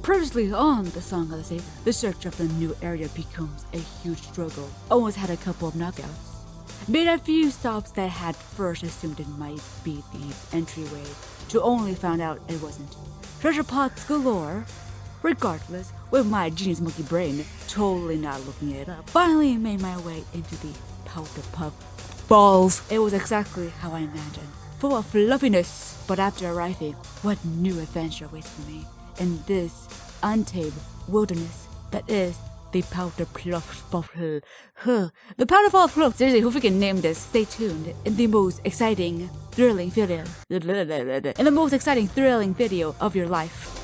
Previously on the Song of the Saber, the search of the new area becomes a huge struggle. Almost had a couple of knockouts. Made a few stops that had first assumed it might be the entryway, to only found out it wasn't. Treasure pots galore. Regardless, with my genius monkey brain totally not looking it up, finally made my way into the powder puff balls. It was exactly how I imagined, full of fluffiness. But after arriving, what new adventure awaits for me in this untamed wilderness that is the powder puff. The powder puff. Seriously, who freaking named this? Stay tuned in the most exciting, thrilling video. In the most exciting, thrilling video of your life.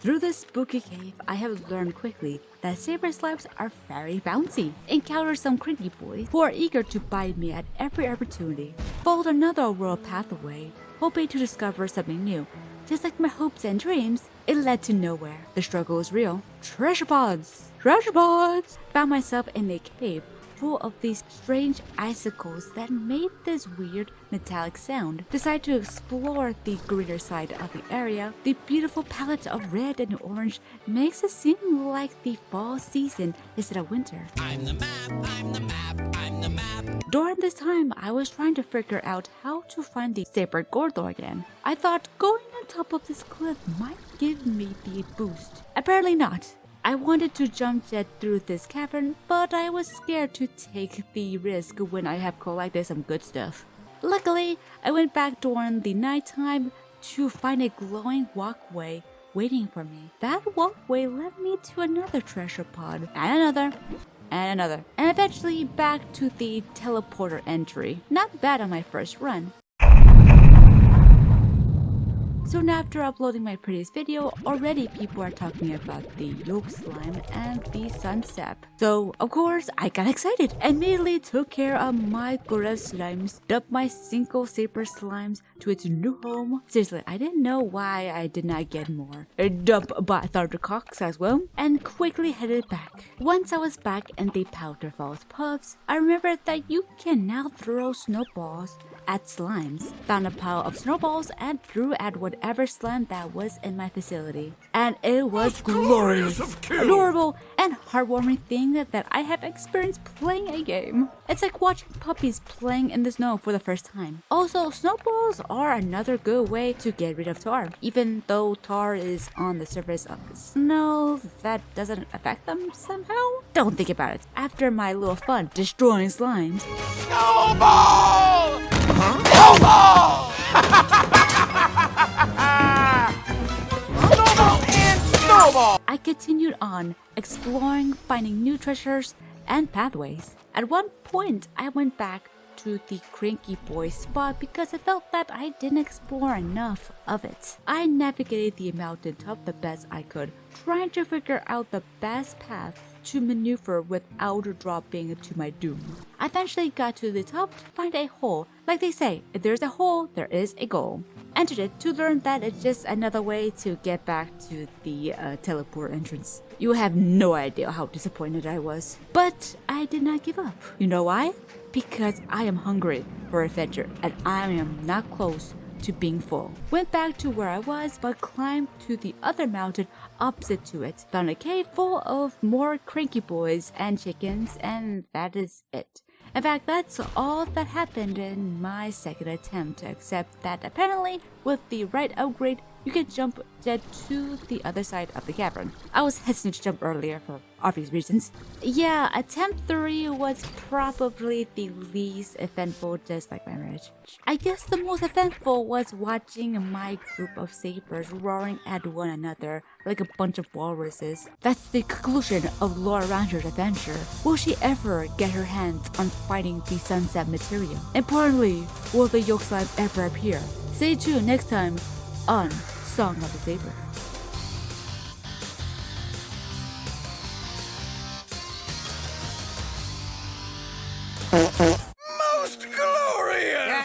Through this spooky cave, I have learned quickly that Saber slimes are very bouncy. Encounter some cranky boys who are eager to bite me at every opportunity. Followed another world pathway, hoping to discover something new. Just like my hopes and dreams, it led to nowhere. The struggle is real. Treasure pods! Treasure pods! Found myself in a cave full of these strange icicles that made this weird metallic sound. Decided to explore the greener side of the area. The beautiful palette of red and orange makes it seem like the fall season instead of winter. I'm the map, I'm the map, I'm the map. During this time, I was trying to figure out how to find the Saber Gordor again. I thought going on top of this cliff might give me the boost. Apparently not. I wanted to jump jet through this cavern, but I was scared to take the risk when I have collected some good stuff. Luckily, I went back during the nighttime to find a glowing walkway waiting for me. That walkway led me to another treasure pod, and another, and eventually back to the teleporter entry. Not bad on my first run. Soon after uploading my previous video, already people are talking about the yolk slime and the sun sap. So, of course, I got excited. Immediately took care of my gorilla slimes, dumped my single saber slimes to its new home. Seriously, I didn't know why I did not get more. Dump by Thundercocks as well, and quickly headed back. Once I was back in the Powder Falls Puffs, I remembered that you can now throw snowballs at slimes. Found a pile of snowballs and threw at whatever slime that was in my facility. And it was glorious, adorable, and heartwarming thing that I have experienced playing a game. It's like watching puppies playing in the snow for the first time. Also, snowballs are another good way to get rid of tar. Even though tar is on the surface of the snow, that doesn't affect them somehow? Don't think about it. After my little fun destroying slimes, Snowball! Snowball! Snowball and snowball! I continued on, exploring, finding new treasures and pathways. At one point, I went back to the Cranky Boy spot because I felt that I didn't explore enough of it. I navigated the mountaintop the best I could, trying to figure out the best path to maneuver without dropping to my doom. I eventually got to the top to find a hole. Like they say, if there's a hole, there is a goal. Entered it to learn that it's just another way to get back to the teleport entrance. You have no idea how disappointed I was. But I did not give up. You know why? Because I am hungry for adventure and I am not close to being full. Went back to where I was but climbed to the other mountain opposite to it. Found a cave full of more cranky boys and chickens, and that is it. In fact, that's all that happened in my second attempt, except that apparently with the right upgrade, you can jump jet to the other side of the cavern. I was hesitant to jump earlier for obvious reasons. Yeah, attempt 3 was probably the least eventful, just like my marriage. I guess the most eventful was watching my group of sabers roaring at one another like a bunch of walruses. That's the conclusion of Laura Rancher's adventure. Will she ever get her hands on fighting the sunset material? Importantly, will the yolk slime ever appear? Stay tuned next time on Song of the Saber.